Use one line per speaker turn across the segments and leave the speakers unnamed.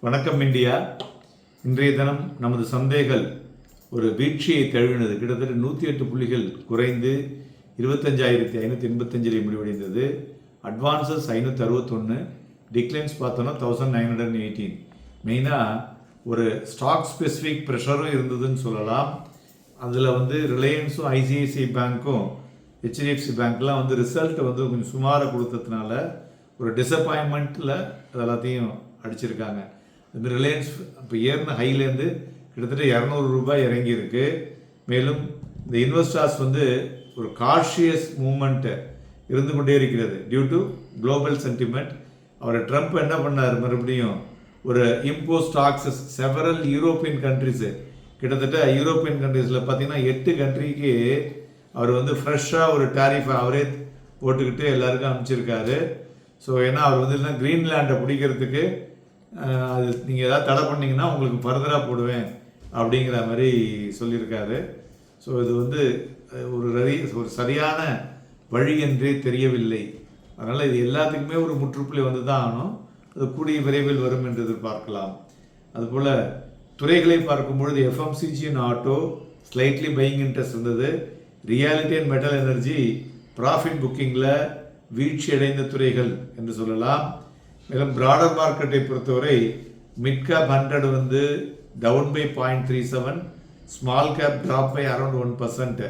வணக்கம் இந்தியா. இன்றைய தினம் நமது சந்தைகள் ஒரு வீழ்ச்சியை தழுவினது. கிட்டத்தட்ட 108 புள்ளிகள் குறைந்து 25,585 முடிவடைந்தது. அட்வான்சஸ் 561, டிக்ளைன்ஸ் பார்த்தோன்னா 1918. மெயினாக ஒரு ஸ்டாக் ஸ்பெசிஃபிக் ப்ரெஷரும் இருந்ததுன்னு சொல்லலாம். அதில் ரிலையன்ஸும் ஐசிஐசிஐ பேங்க்கும் ஹெச்டிஎஃப்சி பேங்க்லாம் ரிசல்ட் கொஞ்சம் சுமாராக கொடுத்ததுனால ஒரு டிசப்பாயின்மெண்ட்டில் அது எல்லாத்தையும் அடிச்சிருக்காங்க. இந்த ரிலையன்ஸ் இப்போ ஏறின ஹைலேருந்து கிட்டத்தட்ட 200 ரூபாய் இறங்கியிருக்கு. மேலும் இந்த இன்வெஸ்டர்ஸ் ஒரு காஷியஸ் மூமெண்ட்டு இருந்து கொண்டே இருக்கிறது டியூ டு குளோபல் சென்டிமெண்ட். அவர் ட்ரம்ப் என்ன பண்ணார், மறுபடியும் ஒரு impose taxes several European countries, கிட்டத்தட்ட யூரோப்பியன் கண்ட்ரீஸில் பார்த்தீங்கன்னா 8 கண்ட்ரிக்கு அவர் ஃப்ரெஷ்ஷாக ஒரு டேரிஃபை அவரே போட்டுக்கிட்டு எல்லாருக்கும் அனுப்பிச்சிருக்காரு. ஸோ ஏன்னா அவர் இல்லைன்னா கிரீன்லேண்டை பிடிக்கிறதுக்கு அது நீங்கள் ஏதாவது தடை பண்ணிங்கன்னா உங்களுக்கு ஃபர்தராக போடுவேன் அப்படிங்கிற மாதிரி சொல்லியிருக்காரு. ஸோ இது ஒரு சரியான வழி என்றே தெரியவில்லை. அதனால் இது எல்லாத்துக்குமே ஒரு முற்றுப்புள்ளி தான் ஆகணும். அது கூடிய விரைவில் வரும் என்று எதிர்பார்க்கலாம். அதுபோல் துறைகளை பார்க்கும்பொழுது FMCG and auto slightly buying interest இருந்தது. Realty and metal energy profit புக்கிங்கில் வீழ்ச்சி அடைந்த துறைகள் என்று சொல்லலாம். மேலும் பிராடர் மார்க்கெட்டை பொறுத்தவரை mid cap 100 down by 0.37, small cap drop by around 1%.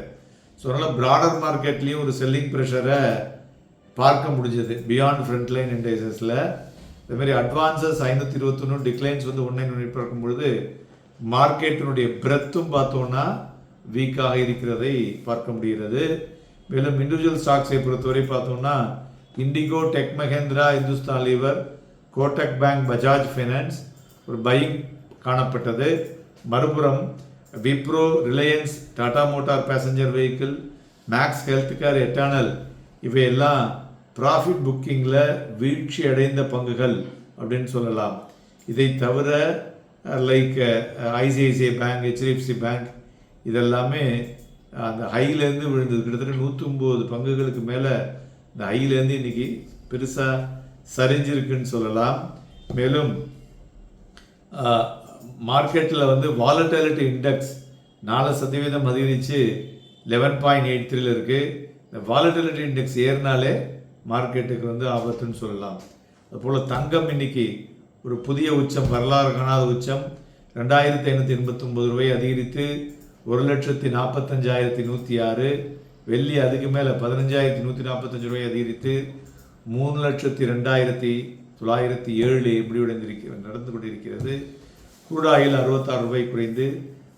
So அதனால் பிராடர் மார்க்கெட்லேயும் ஒரு செல்லிங் ப்ரெஷரை பார்க்க முடிஞ்சது பியாண்ட் ஃப்ரண்ட் லைன் இண்டைசஸில். அதேமாதிரி அட்வான்சஸ் 521, டிக்ளைன்ஸ் 190 பார்க்கும்பொழுது மார்க்கெட்டினுடைய பிரெத்தும் பார்த்தோன்னா வீக்காக இருக்கிறதை பார்க்க முடிகிறது. மேலும் இண்டிவிஜுவல் ஸ்டாக்ஸை பொறுத்தவரை பார்த்தோம்னா இண்டிகோ, டெக் மஹேந்திரா, இந்துஸ்தான் லீவர், கோட்டக் பேங்க், பஜாஜ் ஃபைனான்ஸ் ஒரு பையிங் காணப்பட்டது. மறுபுறம் Wipro, Reliance, Tata motor passenger vehicle, Max Healthcare, Eternal இவையெல்லாம் ப்ராஃபிட் புக்கிங்கில் வீழ்ச்சி அடைந்த பங்குகள் அப்படின்னு சொல்லலாம். இதை தவிர like ICICI bank, HDFC bank இதெல்லாமே அந்த ஹைலேருந்து விழுந்தது. கிட்டத்தட்ட 109 பங்குகளுக்கு மேலே இந்த ஹைலேருந்து இன்றைக்கி பெருசாக சரிஞ்சிருக்குன்னு சொல்லலாம். மேலும் மார்க்கெட்டில் வாலட்டிலிட்டி இண்டெக்ஸ் 4% அதிகரித்து 11.83 இருக்குது. இந்த வாலட்டிலிட்டி இண்டெக்ஸ் ஏறினாலே மார்க்கெட்டுக்கு ஆபத்துன்னு சொல்லலாம். அதுபோல் தங்கம் இன்னைக்கு ஒரு புதிய உச்சம், வரலாறு காணாத உச்சம் 2,589 ரூபாய் அதிகரித்து 1,45,106. வெள்ளி அதுக்கு மேலே 15,145 ரூபாய் அதிகரித்து 3,02,907 நடந்து கொண்டிருக்கிறது. குரூட் ஆயில் 66 ரூபாய் குறைந்து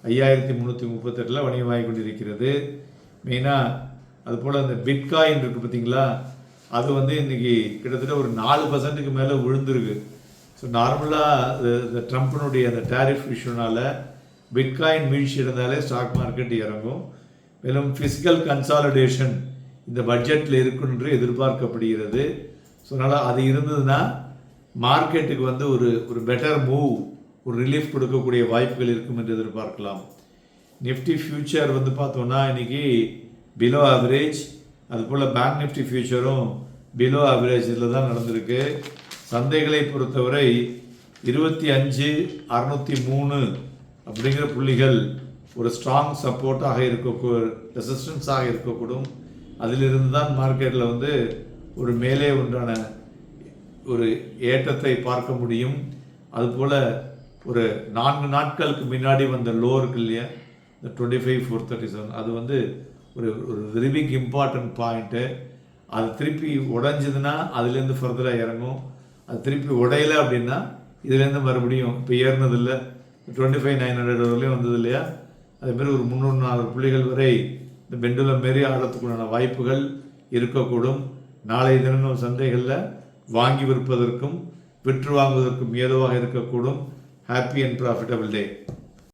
5,338 வணிகமாகி கொண்டிருக்கிறது. மெயினாக அதுபோல் அந்த பிட்காயின் இருக்குது பார்த்தீங்களா, அது இன்றைக்கி கிட்டத்தட்ட ஒரு 4%க்கு மேலே விழுந்துருக்கு. ஸோ நார்மலாக இந்த ட்ரம்ப்பினுடைய அந்த டேரிஃப் இஷ்யூனால் பிட்காயின் வீழ்ச்சி இருந்தாலே ஸ்டாக் மார்க்கெட் இறங்கும். மேலும் ஃபிஸ்கல் கன்சாலிடேஷன் இந்த பட்ஜெட்டில் இருக்குன்னு எதிர்பார்க்கப்படுகிறது. ஸோ அதனால் அது இருந்ததுன்னா மார்க்கெட்டுக்கு ஒரு பெட்டர் மூவ், ஒரு ரிலீஃப் கொடுக்கக்கூடிய வாய்ப்புகள் இருக்கும் என்று எதிர்பார்க்கலாம். நிஃப்டி ஃபியூச்சர் பார்த்தோன்னா இன்றைக்கி பிலோ ஆவரேஜ். அதுபோல் பேங்க் நிஃப்டி ஃபியூச்சரும் பிலோ ஆவரேஜ் இதில் தான் நடந்திருக்கு. சந்தைகளை பொறுத்தவரை 25,603 அப்படிங்கிற புள்ளிகள் ஒரு ஸ்ட்ராங் சப்போர்ட்டாக ரெசிஸ்டன்ஸாக இருக்கக்கூடும். அதிலிருந்து தான் மார்க்கெட்டில் ஒரு மேலே ஒன்றான ஒரு ஏற்றத்தை பார்க்க முடியும். அதுபோல் ஒரு 4 நாட்களுக்கு முன்னாடி வந்த லோ இருக்கு இல்லையா, இந்த 25,437, அது ஒரு வெரி பிக் இம்பார்ட்டன்ட் பாயிண்ட்டு. அது திருப்பி உடைஞ்சதுன்னா அதுலேருந்து ஃபர்தராக இறங்கும். அது திருப்பி உடையலை அப்படின்னா இதுலேருந்து மறுபடியும் இப்போ ஏறினதில்லை 25,900 வரலையும் வந்தது இல்லையா, அதேமாரி ஒரு 304 புள்ளிகள் வரை இந்த பெண்டுலம் மாரி ஆடுறதுக்குண்டான வாய்ப்புகள் இருக்கக்கூடும். நாளைய தினங்கள் சந்தைகளில் வாங்கி விற்பதற்கும் விற்று வாங்குவதற்கும் ஏதுவாக இருக்கக்கூடும். Happy and profitable day.